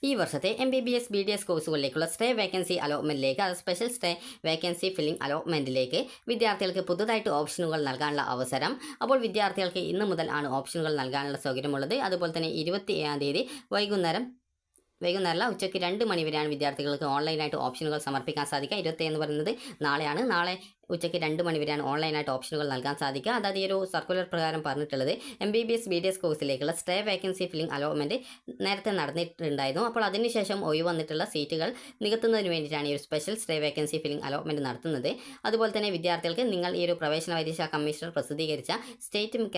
ഈ വർഷത്തെ MBBS BDS കോഴ്സുകളിലേക്കുള്ള stay vacancy അലോട്ട്മെൻറ്റിലേക്ക്, അത് സ്പെഷ്യൽ സ്റ്റേ വേക്കൻസി ഫില്ലിംഗ് അലോട്ട്മെൻറ്റിലേക്ക് വിദ്യാർത്ഥികൾക്ക് പുതുതായിട്ട് ഓപ്ഷനുകൾ നൽകാനുള്ള അവസരം. അപ്പോൾ വിദ്യാർത്ഥികൾക്ക് ഇന്ന് മുതൽ ആണ് ഓപ്ഷനുകൾ നൽകാനുള്ള സൗകര്യമുള്ളത്. അതുപോലെ തന്നെ 27-ാം തീയതി വൈകുന്നേരമല്ല, ഉച്ചയ്ക്ക് 2 മണി വരെയാണ് വിദ്യാർത്ഥികൾക്ക് ഓൺലൈനായിട്ട് ഓപ്ഷനുകൾ സമർപ്പിക്കാൻ സാധിക്കുക. 21 എന്ന് പറയുന്നത് നാളെയാണ്. നാളെ ഉച്ചയ്ക്ക് 2 മണി വരെയാണ് ഓൺലൈനായിട്ട് ഓപ്ഷനുകൾ നൽകാൻ സാധിക്കുക. അതായത് ഈ ഒരു സർക്കുലർ പ്രകാരം പറഞ്ഞിട്ടുള്ളത് MBBS BDS കോഴ്സിലേക്കുള്ള സ്റ്റേ വേക്കൻസി ഫില്ലിംഗ് അലോട്ട്മെൻറ്റ് നേരത്തെ നടന്നിട്ടുണ്ടായിരുന്നു. അപ്പോൾ അതിനുശേഷം ഒഴിവ് വന്നിട്ടുള്ള സീറ്റുകൾ നികത്തുന്നതിന് വേണ്ടിയിട്ടാണ് ഈ ഒരു special stay vacancy filling allotment നടത്തുന്നത്. അതുപോലെ തന്നെ വിദ്യാർത്ഥികൾക്ക് നിങ്ങൾ ഈ ഒരു പ്രവേശന പരീക്ഷാ കമ്മീഷണർ പ്രസിദ്ധീകരിച്ച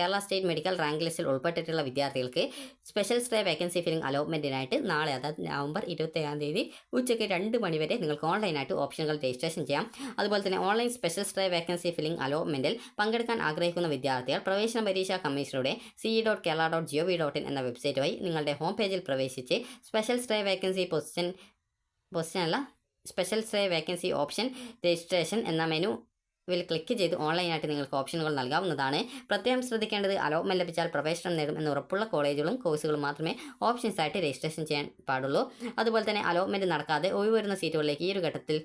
കേരള സ്റ്റേറ്റ് മെഡിക്കൽ റാങ്ക് ലിസ്റ്റിൽ ഉൾപ്പെട്ടിട്ടുള്ള വിദ്യാർത്ഥികൾക്ക് സ്പെഷ്യൽ സ്റ്റേ വേക്കൻസി ഫില്ലിംഗ് അലോട്ട്മെൻറ്റിനായിട്ട് നാളെ, അതായത് നവംബർ 27-ാം തീയതി ഉച്ചയ്ക്ക് 2 മണി വരെ നിങ്ങൾക്ക് ഓൺലൈനായിട്ട് ഓപ്ഷനുകൾ രജിസ്ട്രേഷൻ ചെയ്യാം. അതുപോലെ തന്നെ online special stay vacancy filling അലോട്ട്മെൻറ്റിൽ പങ്കെടുക്കാൻ ആഗ്രഹിക്കുന്ന വിദ്യാർത്ഥികൾ പ്രവേശന പരീക്ഷാ കമ്മീഷണറുടെ ce.kerala.gov.in എന്ന വെബ്സൈറ്റ് വഴി നിങ്ങളുടെ ഹോം പേജിൽ പ്രവേശിച്ച് special stay vacancy special stay vacancy option registration എന്ന മെനു ക്ലിക്ക് ചെയ്ത് ഓൺലൈനായിട്ട് നിങ്ങൾക്ക് ഓപ്ഷനുകൾ നൽകാവുന്നതാണ്. പ്രത്യേകം ശ്രദ്ധിക്കേണ്ടത്, അലോട്ട്മെൻറ്റ് ലഭിച്ചാൽ പ്രവേശനം നേടും എന്ന് ഉറപ്പുള്ള കോളേജുകളും കോഴ്സുകളും മാത്രമേ ഓപ്ഷൻസായിട്ട് രജിസ്ട്രേഷൻ ചെയ്യാൻ പാടുള്ളൂ. അതുപോലെ തന്നെ അലോട്ട്മെൻറ്റ് നടക്കാതെ ഒഴിവരുന്ന സീറ്റുകളിലേക്ക് ഈ ഒരു ഘട്ടത്തിൽ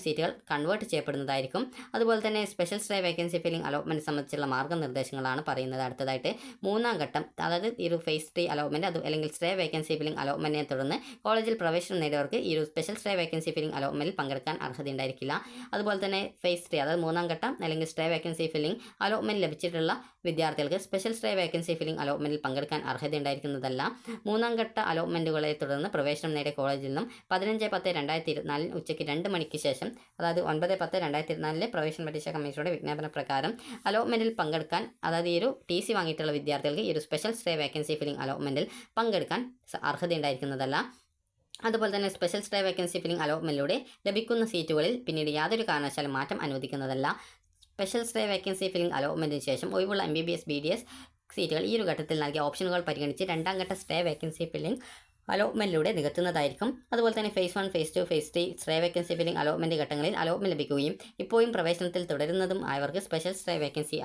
സീറ്റുകൾ കൺവേർട്ട് ചെയ്യപ്പെടുന്നതായിരിക്കും. അതുപോലെ തന്നെ special stay vacancy filling allotment സംബന്ധിച്ചുള്ള മാർഗ്ഗനിർദ്ദേശങ്ങളാണ് പറയുന്നത്. അടുത്തതായിട്ട് 3-ാം ഘട്ടം, അതായത് ഈ ഒരു ഫേസ് 3 അലോട്ട്മെൻറ്റ് അല്ലെങ്കിൽ സ്റ്റേ വേക്കൻസി ഫില്ലിംഗ് അലോട്ട്മെൻറ്റിനെ തുടർന്ന് കോളേജിൽ പ്രവേശനം നേടിയവർക്ക് ഈ ഒരു സ്പെഷ്യൽ സ്റ്റേ വേക്കൻസി ഫില്ലിംഗ് അലോട്ട്മെൻറ്റിൽ പങ്കെടുക്കാൻ അർഹതയുണ്ടായിരിക്കില്ല. അതുപോലെ തന്നെ ഫേസ് 3, അതായത് 3-ാം ഘട്ടം അല്ലെങ്കിൽ സ്റ്റേ വേക്കൻസി ഫില്ലിംഗ് അലോട്ട്മെൻറ്റ് ലഭിച്ചിട്ടുള്ള വിദ്യാർത്ഥികൾക്ക് സ്പെഷ്യൽ സ്റ്റേ വേക്കൻസി ഫില്ലിംഗ് അലോട്ട്മെൻറ്റിൽ പങ്കെടുക്കാൻ അർഹതയുണ്ടായിരിക്കുന്നതല്ല. 3-ാം ഘട്ട അലോട്ട്മെൻറ്റുകളെ തുടർന്ന് പ്രവേശനം നേടിയ കോളേജിൽ നിന്നും 15/10/2024 ഉച്ചയ്ക്ക് 2 മണിക്ക് ശേഷം, അതായത് 9/10/2024 പ്രവേശന പരീക്ഷാ കമ്മീഷനുടെ വിജ്ഞാപന പ്രകാരം അലോട്ട്മെൻറ്റിൽ പങ്കെടുക്കാൻ, അതായത് ഈ ഒരു TC വാങ്ങിയിട്ടുള്ള വിദ്യാർത്ഥികൾക്ക് ഈ ഒരു സ്പെഷ്യൽ സ്റ്റേ വേക്കൻസി ഫില്ലിംഗ് അലോട്ട്മെൻറ്റിൽ പങ്കെടുക്കാൻ അർഹതയുണ്ടായിരിക്കുന്നതല്ല. അതുപോലെ തന്നെ സ്പെഷ്യൽ സ്റ്റേ വേക്കൻസി ഫില്ലിംഗ് അലോട്ട്മെൻറ്റിലൂടെ ലഭിക്കുന്ന സീറ്റുകളിൽ പിന്നീട് യാതൊരു കാരണവശാലും മാറ്റം അനുവദിക്കുന്നതല്ല. സ്പെഷ്യൽ സ്റ്റേ വേക്കൻസി ഫില്ലിംഗ് അലോട്ട്മെൻറ്റിന് ശേഷം ഒഴിവുള്ള MBBS BDS സീറ്റുകൾ ഈ ഒരു ഘട്ടത്തിൽ നൽകിയ ഓപ്ഷനുകൾ പരിഗണിച്ച് 2-ാം ഘട്ട സ്റ്റേ വേക്കൻസി ഫില്ലിംഗ് അലോട്ട്മെൻറ്റിലൂടെ നികത്തുന്നതായിരിക്കും. അതുപോലെ തന്നെ phase 1, phase 2, phase 3 stay vacancy filling allotment ഘട്ടങ്ങളിൽ അലോട്ട്മെൻറ്റ് ലഭിക്കുകയും ഇപ്പോഴും പ്രവേശനത്തിൽ തുടരുന്നതും ആയവർക്ക് സ്പെഷ്യൽ സ്റ്റേ വേക്കൻസി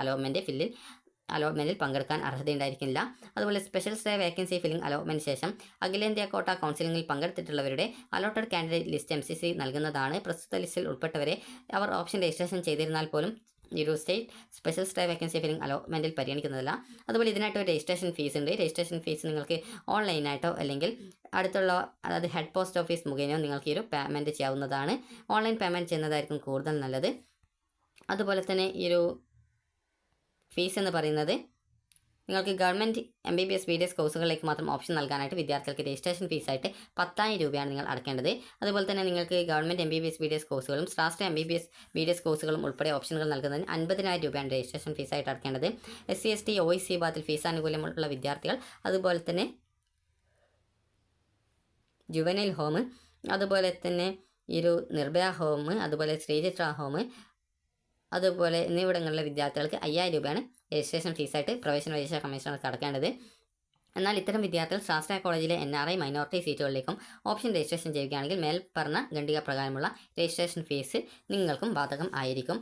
അലോട്ട്മെൻറ്റിൽ പങ്കെടുക്കാൻ അർഹതയുണ്ടായിരിക്കില്ല. അതുപോലെ special stay vacancy filling allotment ശേഷം അഖിലേന്ത്യാ കോട്ട കൗൺസിലിംഗിൽ പങ്കെടുത്തിട്ടുള്ളവരുടെ അലോട്ടഡ് കാൻഡിഡേറ്റ് ലിസ്റ്റ് MCC നൽകുന്നതാണ്. പ്രസ്തുത ലിസ്റ്റിൽ ഉൾപ്പെട്ടവരെ അവർ ഓപ്ഷൻ രജിസ്ട്രേഷൻ ചെയ്തിരുന്നാൽ പോലും ഈ ഒരു സ്പെഷ്യൽ സ്റ്റേ വേക്കൻസി ഫില്ലിംഗ് അലോട്ട്മെൻറ്റിൽ പരിഗണിക്കുന്നതല്ല. അതുപോലെ ഇതിനായിട്ട് ഒരു രജിസ്ട്രേഷൻ ഫീസ് ഉണ്ട്. രജിസ്ട്രേഷൻ ഫീസ് നിങ്ങൾക്ക് ഓൺലൈനായിട്ടോ അല്ലെങ്കിൽ അടുത്തുള്ള, അതായത് ഹെഡ് പോസ്റ്റ് ഓഫീസ് മുഖേനയോ നിങ്ങൾക്ക് ഈ ഒരു പേയ്മെൻറ്റ് ചെയ്യാവുന്നതാണ്. ഓൺലൈൻ പേയ്മെൻറ്റ് ചെയ്യുന്നതായിരിക്കും കൂടുതൽ നല്ലത്. അതുപോലെ തന്നെ ഈ ഒരു ഫീസ് എന്ന് പറയുന്നത് നിങ്ങൾക്ക് ഗവൺമെൻറ് MBBS BDS കോഴ്സുകളിലേക്ക് മാത്രം ഓപ്ഷൻ നൽകാനായിട്ട് വിദ്യാർത്ഥികൾക്ക് രജിസ്ട്രേഷൻ ഫീസായിട്ട് 10,000 രൂപയാണ് നിങ്ങൾ അടയ്ക്കേണ്ടത്. അതുപോലെ തന്നെ നിങ്ങൾക്ക് ഗവൺമെൻറ് MBBS BDS കോഴ്സുകളും സ്റ്റാർ MBBS BDS കോഴ്സുകളും ഉൾപ്പെടെ ഓപ്ഷനുകൾ നൽകുന്നതിന് 50,000 രൂപയാണ് രജിസ്ട്രേഷൻ ഫീസായിട്ട് അടയ്ക്കേണ്ടത്. SC ST OEC വിഭാഗത്തിൽ ഫീസ് ആനുകൂല്യമുള്ള വിദ്യാർത്ഥികൾ, അതുപോലെ തന്നെ ജുവനൈൽ ഹോം, അതുപോലെ തന്നെ ഈ ഒരു നിർഭയ ഹോം, അതുപോലെ ശ്രീചിത്ര ഹോം, അതുപോലെ എന്നിവിടങ്ങളിലെ വിദ്യാർത്ഥികൾക്ക് 5,000 രൂപയാണ് രജിസ്ട്രേഷൻ ഫീസായിട്ട് പ്രവേശന പരീക്ഷാ കമ്മീഷണർക്ക് അടക്കേണ്ടത്. എന്നാൽ ഇത്തരം വിദ്യാർത്ഥികൾ ശാസ്ത്ര കോളേജിലെ NRI മൈനോറിറ്റി സീറ്റുകളിലേക്കും ഓപ്ഷൻ രജിസ്ട്രേഷൻ ചെയ്യുകയാണെങ്കിൽ മേൽപ്പറഞ്ഞ ഖണ്ഡിക പ്രകാരമുള്ള രജിസ്ട്രേഷൻ ഫീസ് നിങ്ങൾക്കും ബാധകം ആയിരിക്കും.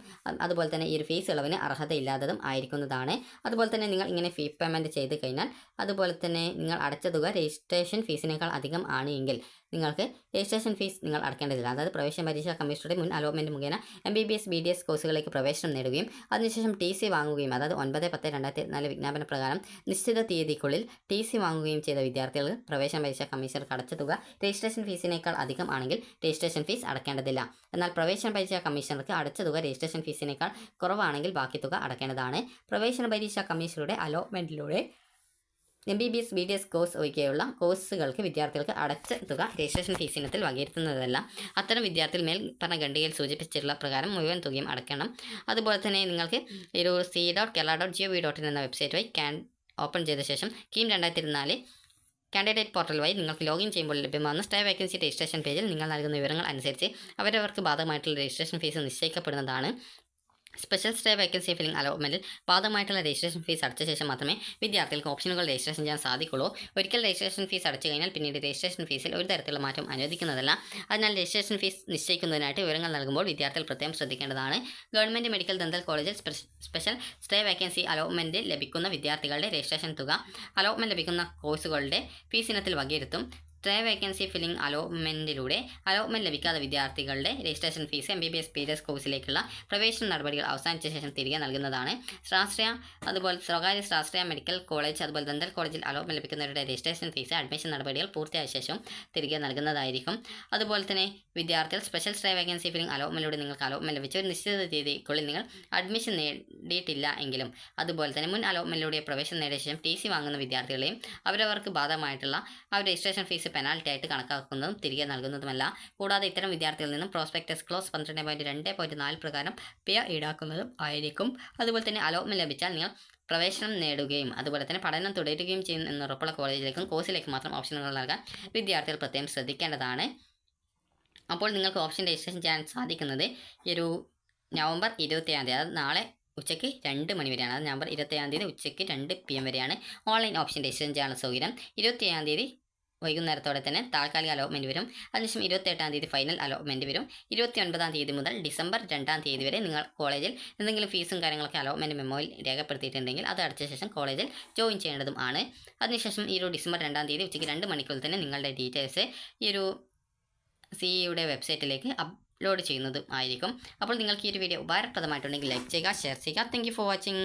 അതുപോലെ തന്നെ ഈ ഒരു ഫീസ് ഇളവിന് അർഹതയില്ലാത്തതും ആയിരിക്കുന്നതാണ്. അതുപോലെ തന്നെ നിങ്ങൾ ഇങ്ങനെ ഫീ പേയ്മെൻറ്റ് ചെയ്ത് കഴിഞ്ഞാൽ, അതുപോലെ തന്നെ നിങ്ങൾ അടച്ച തുക രജിസ്ട്രേഷൻ ഫീസിനേക്കാൾ അധികം ആണ് എങ്കിൽ നിങ്ങൾക്ക് രജിസ്ട്രേഷൻ ഫീസ് നിങ്ങൾ അടക്കേണ്ടതില്ല. അതായത് പ്രവേശന പരീക്ഷാ കമ്മീഷനുടെ മുൻ അലോട്ട്മെൻറ്റ് മുഖേന MBBS BDS കോഴ്സുകളിലേക്ക് പ്രവേശനം നേടുകയും അതിനുശേഷം TC വാങ്ങുകയും, അതായത് 9/10/2024 വിജ്ഞാപന പ്രകാരം നിശ്ചിത തീയതിക്കുള്ളിൽ TC വാങ്ങുകയും ചെയ്ത വിദ്യാർത്ഥികൾ പ്രവേശന പരീക്ഷാ കമ്മീഷണർക്ക് അടച്ച തുക രജിസ്ട്രേഷൻ ഫീസിനേക്കാൾ അധികം ആണെങ്കിൽ രജിസ്ട്രേഷൻ ഫീസ് അടക്കേണ്ടതില്ല. എന്നാൽ പ്രവേശന പരീക്ഷാ കമ്മീഷണർക്ക് അടച്ച തുക രജിസ്ട്രേഷൻ ഫീസിനേക്കാൾ കുറവാണെങ്കിൽ ബാക്കി തുക അടക്കേണ്ടതാണ്. പ്രവേശന പരീക്ഷാ കമ്മീഷനുടെ അലോട്ട്മെൻറ്റിലൂടെ MBBS BDS കോഴ്സ് ഒഴികെയുള്ള കോഴ്സുകൾക്ക് വിദ്യാർത്ഥികൾക്ക് അടച്ച തുക രജിസ്ട്രേഷൻ ഫീസ് ഇനത്തിൽ വകയിരുത്തുന്നതല്ല. അത്തരം വിദ്യാർത്ഥികൾ മേൽ പറഞ്ഞ ഖണ്ഡികയിൽ സൂചിപ്പിച്ചിട്ടുള്ള പ്രകാരം മുഴുവൻ തുകയും അടയ്ക്കണം. അതുപോലെ തന്നെ നിങ്ങൾക്ക് ഒരു ce.kerala.gov.in എന്ന വെബ്സൈറ്റ് വഴി ഓപ്പൺ ചെയ്ത ശേഷം കീം 2024 കാൻഡിഡേറ്റ് പോർട്ടൽ വഴി നിങ്ങൾക്ക് ലോഗിൻ ചെയ്യുമ്പോൾ ലഭ്യമാകുന്ന സ്റ്റേ വേക്കൻസി രജിസ്ട്രേഷൻ പേജിൽ നിങ്ങൾ നൽകുന്ന വിവരങ്ങൾ അനുസരിച്ച് അവരവർക്ക് ബാധകമായിട്ടുള്ള രജിസ്ട്രേഷൻ ഫീസ് നിശ്ചയിക്കപ്പെടുന്നതാണ്. സ്പെഷ്യൽ സ്റ്റേ വേക്കൻസി ഫില്ലിംഗ് അലോട്ട്മെൻറ്റിൽ ബാധകമായിട്ടുള്ള രജിസ്ട്രേഷൻ ഫീസ് അടച്ച ശേഷം മാത്രമേ വിദ്യാർത്ഥികൾക്ക് ഓപ്ഷനുകൾ രജിസ്ട്രേഷൻ ചെയ്യാൻ സാധിക്കുള്ളൂ. ഒരിക്കൽ രജിസ്ട്രേഷൻ ഫീസ് അടച്ചു കഴിഞ്ഞാൽ പിന്നീട് രജിസ്ട്രേഷൻ ഫീസിൽ ഒരു തരത്തിലുള്ള മാറ്റം അനുവദിക്കുന്നതല്ല. അതിനാൽ രജിസ്ട്രേഷൻ ഫീസ് നിശ്ചയിക്കുന്നതിനായിട്ട് വിവരങ്ങൾ നൽകുമ്പോൾ വിദ്യാർത്ഥികൾ പ്രത്യേകം ശ്രദ്ധിക്കേണ്ടതാണ്. ഗവൺമെൻറ് മെഡിക്കൽ ദന്തൽ കോളേജിൽ സ്പെഷ്യൽ സ്റ്റേ വേക്കൻസി അലോട്ട്മെൻറ്റ് ലഭിക്കുന്ന വിദ്യാർത്ഥികളുടെ രജിസ്ട്രേഷൻ തുക അലോട്ട്മെൻറ്റ് ലഭിക്കുന്ന കോഴ്സുകളുടെ ഫീസ് ഇനത്തിൽ വകയിരുത്തും. സ്ട്രേ വേക്കൻസി ഫില്ലിംഗ് അലോട്ട്മെൻറ്റിലൂടെ അലോട്ട്മെൻറ്റ് ലഭിക്കാത്ത വിദ്യാർത്ഥികളുടെ രജിസ്ട്രേഷൻ ഫീസ് MBBS PDS കോഴ്സിലേക്കുള്ള പ്രവേശന നടപടികൾ അവസാനിച്ച ശേഷം തിരികെ നൽകുന്നതാണ്. അതുപോലെ സ്വകാര്യ സ്വാശ്രയ മെഡിക്കൽ കോളേജ് അതുപോലെ ദന്തൽ കോളേജിൽ അലോട്ട്മെൻറ്റ് ലഭിക്കുന്നവരുടെ രജിസ്ട്രേഷൻ ഫീസ് അഡ്മിഷൻ നടപടികൾ പൂർത്തിയായ ശേഷം തിരികെ നൽകുന്നതായിരിക്കും. അതുപോലെ തന്നെ വിദ്യാർത്ഥികൾ സ്പെഷ്യൽ സ്ട്രേ വേക്കൻസി ഫില്ലിംഗ് അലോട്ട്മെൻറ്റിലൂടെ നിങ്ങൾക്ക് അലോട്ട്മെൻറ്റ് ലഭിച്ച ഒരു നിശ്ചിത തീയതിക്കുള്ളിൽ നിങ്ങൾ അഡ്മിഷൻ നേടിയിട്ടില്ല എങ്കിലും അതുപോലെ തന്നെ മുൻ അലോട്ട്മെൻറ്റിലൂടെ പ്രവേശനം നേടിയ ശേഷം TC വാങ്ങുന്ന വിദ്യാർത്ഥികളെയും അവരവർക്ക് ബാധകമായിട്ടുള്ള ആ രജിസ്ട്രേഷൻ ഫീസ് പെനാൽറ്റി ആയിട്ട് കണക്കാക്കുന്നതും തിരികെ നൽകുന്നതുമല്ല. കൂടാതെ ഇത്തരം വിദ്യാർത്ഥികളിൽ നിന്നും പ്രോസ്പെക്ടസ് ക്ലോസ് 12.2.4 പ്രകാരം പിഴ ഈടാക്കുന്നതും ആയിരിക്കും. അതുപോലെ തന്നെ അലോട്ട്മെൻറ്റ് ലഭിച്ചാൽ നിങ്ങൾ പ്രവേശനം നേടുകയും അതുപോലെ തന്നെ പഠനം തുടരുകയും ചെയ്യും എന്നുറപ്പുള്ള കോളേജിലേക്കും കോഴ്സിലേക്കും മാത്രം ഓപ്ഷനുകൾ നൽകാൻ വിദ്യാർത്ഥികൾ പ്രത്യേകം ശ്രദ്ധിക്കേണ്ടതാണ്. അപ്പോൾ നിങ്ങൾക്ക് ഓപ്ഷൻ രജിസ്ട്രേഷൻ ചെയ്യാൻ സാധിക്കുന്നത് ഈ ഒരു നവംബർ 27-ാം തീയതി, അതായത് നാളെ ഉച്ചയ്ക്ക് 2 മണി വരെയാണ്. അത് നവംബർ 27-ാം തീയതി ഉച്ചയ്ക്ക് 2 PM വരെയാണ് ഓൺലൈൻ ഓപ്ഷൻ രജിസ്ട്രേഷൻ ചെയ്യാനുള്ള സൗകര്യം. 27-ാം തീയതി വൈകുന്നേരത്തോടെ തന്നെ താൽക്കാലിക അലോട്ട്മെൻറ്റ് വരും. അതിനുശേഷം 28-ാം തീയതി ഫൈനൽ അലോട്ട്മെൻറ്റ് വരും. 29-ാം തീയതി മുതൽ ഡിസംബർ 2-ാം തീയതി വരെ നിങ്ങൾ കോളേജിൽ എന്തെങ്കിലും ഫീസും കാര്യങ്ങളൊക്കെ അലോട്ട്മെൻറ്റ് മെമ്മോയിൽ രേഖപ്പെടുത്തിയിട്ടുണ്ടെങ്കിൽ അത് അടച്ച ശേഷം കോളേജിൽ ജോയിൻ ചെയ്യേണ്ടതും ആണ്. അതിനുശേഷം ഈ ഒരു ഡിസംബർ 2-ാം തീയതി ഉച്ചയ്ക്ക് 2 മണിക്കുള്ളിൽ തന്നെ നിങ്ങളുടെ ഡീറ്റെയിൽസ് ഈ ഒരു CEയുടെ വെബ്സൈറ്റിലേക്ക് അപ്ലോഡ് ചെയ്യുന്നതും ആയിരിക്കും. അപ്പോൾ നിങ്ങൾക്ക് ഈ ഒരു വീഡിയോ ഉപകാരപ്രദമായിട്ടുണ്ടെങ്കിൽ ലൈക്ക് ചെയ്യുക, ഷെയർ ചെയ്യുക. Thank you for watching.